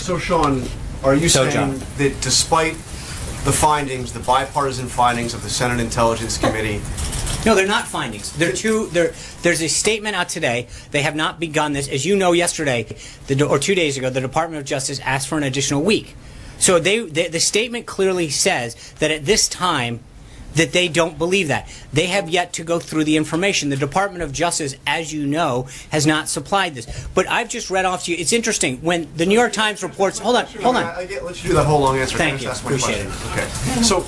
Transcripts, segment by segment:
So Sean, are you saying John, that despite the findings, the bipartisan findings of the Senate Intelligence Committee? No, they're not findings. There's a statement out today. They have not begun this. As you know, yesterday, or 2 days ago, the Department of Justice asked for an additional week. So the statement clearly says that at this time, that they don't believe that. They have yet to go through the information. The Department of Justice, as you know, has not supplied this. But I've just read off to you. It's interesting. When the New York Times reports... Hold on. Let's do that whole long answer. Thank you. Appreciate it. Okay. So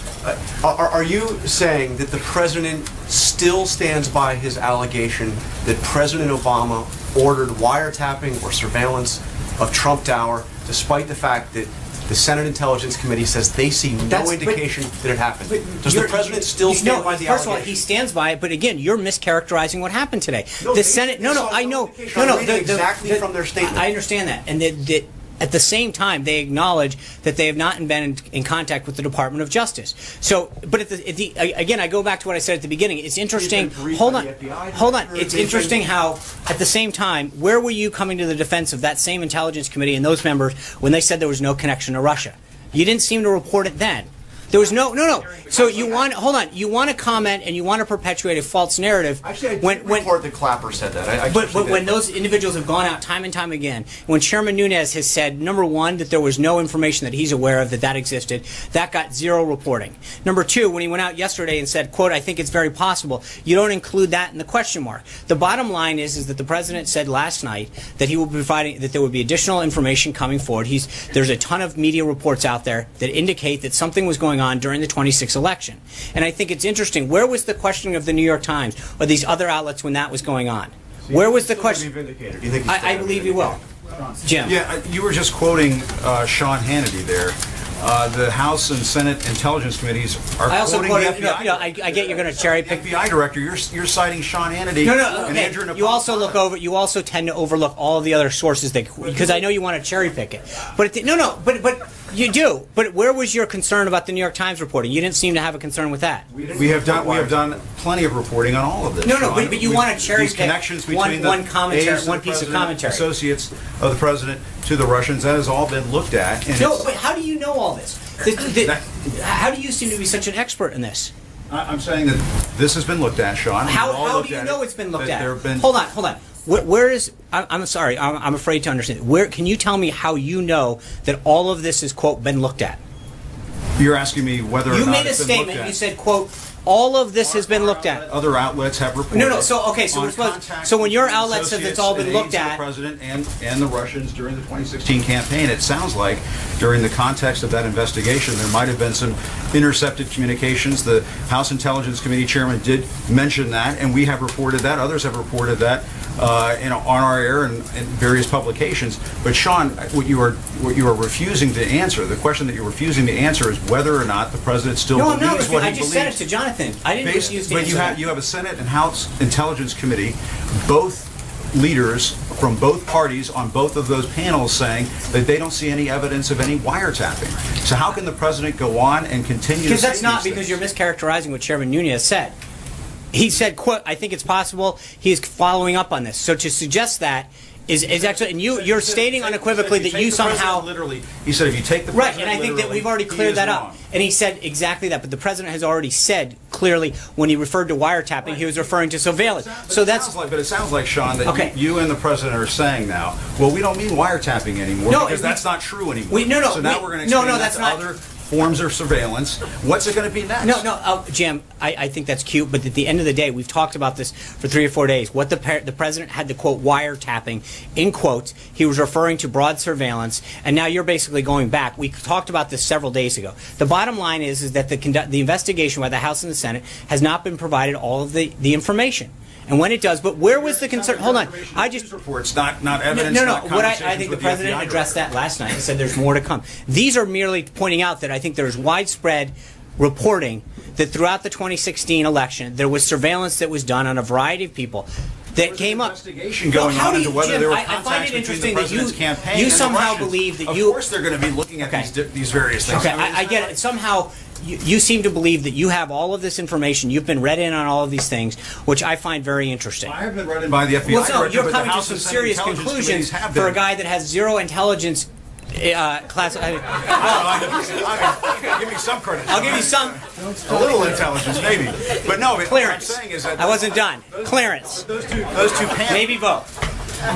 are you saying that the President still stands by his allegation that President Obama ordered wiretapping or surveillance of Trump Tower, despite the fact that the Senate Intelligence Committee says they see no indication that it happened? Does the President still stand by the allegation? First of all, he stands by it, but again, you're mischaracterizing what happened today. No, the Senate, I know. Exactly from their statement. I understand that, and that at the same time, they acknowledge that they have not been in contact with the Department of Justice. So, but again, I go back to what I said at the beginning. It's interesting. Hold on. It's interesting how, at the same time, where were you coming to the defense of that same Intelligence Committee and those members when they said there was no connection to Russia? You didn't seem to report it then. There was no. So you want you want to comment and you want to perpetuate a false narrative. Actually, I did report that Clapper said that. But when those individuals have gone out time and time again, when Chairman Nunes has said, number one, that there was no information that he's aware of that existed, that got zero reporting. Number two, when he went out yesterday and said, quote, I think it's very possible, you don't include that in the question mark. The bottom line is that the President said last night that he will be providing, that there would be additional information coming forward. There's a ton of media reports out there that indicate that something was going on during the 26th election. And I think it's interesting. Where was the questioning of the New York Times or these other outlets when that was going on? So where was the question? I believe you will. Jim. Yeah, you were just quoting Sean Hannity there. The House and Senate Intelligence Committees are quoting the FBI. I get you're going to cherry pick. FBI director, you're citing Sean Hannity. And Andrew Napolitano. You also tend to overlook all of the other sources because I know you want to cherry pick it. But you do. But where was your concern about the New York Times reporting? You didn't seem to have a concern with that. We have done plenty of reporting on all of this. But you want to cherry pick connections between one piece of commentary. Associates of the President to the Russians. That has all been looked at. But how do you know all this? How do you seem to be such an expert in this? I'm saying that this has been looked at, Sean. How do you know it's been looked at? Hold on. Where is? I'm sorry. I'm afraid to understand. Where can you tell me how you know that all of this is quote been looked at? You're asking me whether or not you made a statement. You said quote. All of this has been looked at. Other outlets have reported. So when your outlet says it's all been looked at, the President and the Russians during the 2016 campaign, it sounds like during the context of that investigation, there might have been some intercepted communications. The House Intelligence Committee chairman did mention that, and we have reported that. Others have reported that on our air and various publications. But Sean, what you are refusing to answer, the question that you're refusing to answer, is whether or not the President still believes what he believes. I just said it to Jonathan. I didn't refuse to answer that. You have a Senate and House Intelligence Committee, both leaders from both parties on both of those panels saying that they don't see any evidence of any wiretapping. So how can the President go on and continue to say that's not because you're mischaracterizing what Chairman Nunes said. He said, quote, I think it's possible he is following up on this. So to suggest that is actually, and you're stating unequivocally that you somehow literally. He said if you take the right, and I think that we've already cleared that up. And he said exactly that. But the President has already said clearly when he referred to wiretapping, he was referring to surveillance. But it sounds like Sean that you and the President are saying now, well, we don't mean wiretapping anymore because that's not true anymore. So now we're going to explain that to other forms of surveillance. What's it going to be next? Jim, I think that's cute, but at the end of the day, we've talked about this for 3 or 4 days. What the President had the quote wiretapping in quotes. He was referring to broad surveillance, and now you're basically going back. We talked about this several days ago. The bottom line is that the investigation by the House and the Senate has not been provided all of the information. And when it does, but where was the concern? Hold on, I just reports, not evidence. I think the President addressed that last night. He said there's more to come. These are merely pointing out that I think there's widespread reporting that throughout the 2016 election there was surveillance that was done on a variety of people that came up. Investigation going on into whether there were contacts between the President's campaign and you somehow the Russians. believe that Of course, they're going to be looking at these various things. Okay, I get it. Somehow. You seem to believe that you have all of this information. You've been read in on all of these things, which I find very interesting. I have been read in by the FBI director, you're coming to some serious conclusions for a guy that has zero intelligence Give me some credit. I'll give you some. A little intelligence, maybe. But no, Clearance. what I'm saying is that I wasn't done. Clearance. those two panels. Maybe vote.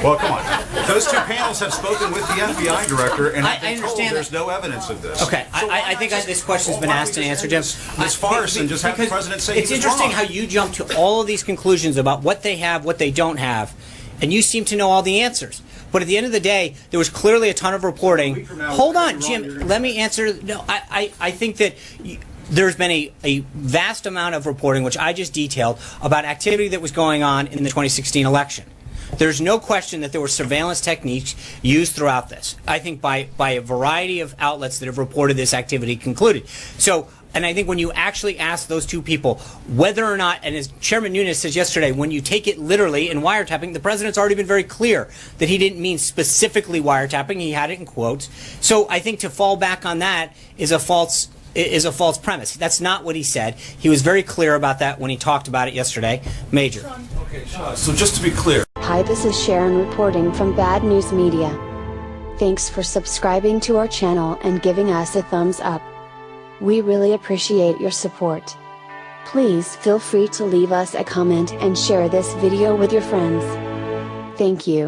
Well, come on. Those two panels have spoken with the FBI director, and have been told understand there's no evidence of this. Okay, I think this question's been asked and answered, Jim. This farce and just have the Because president say it's he was interesting wrong. how you jump to all of these conclusions about what they have, what they don't have, and you seem to know all the answers. But at the end of the day, there was clearly a ton of reporting. Hold on, Jim. Let me answer. No, I think that there's been a vast amount of reporting, which I just detailed, about activity that was going on in the 2016 election. There's no question that there were surveillance techniques used throughout this. I think by a variety of outlets that have reported this activity concluded. So, and I think when you actually ask those two people whether or not, and as Chairman Nunes says yesterday, when you take it literally in wiretapping, the president's already been very clear that he didn't mean specifically wiretapping. He had it in quotes. So I think to fall back on that is a false premise. That's not what he said. He was very clear about that when he talked about it yesterday. Major. Okay, so just to be clear. Hi, this is Sharon reporting from Bad News Media. Thanks for subscribing to our channel and giving us a thumbs up. We really appreciate your support. Please feel free to leave us a comment and share this video with your friends. Thank you.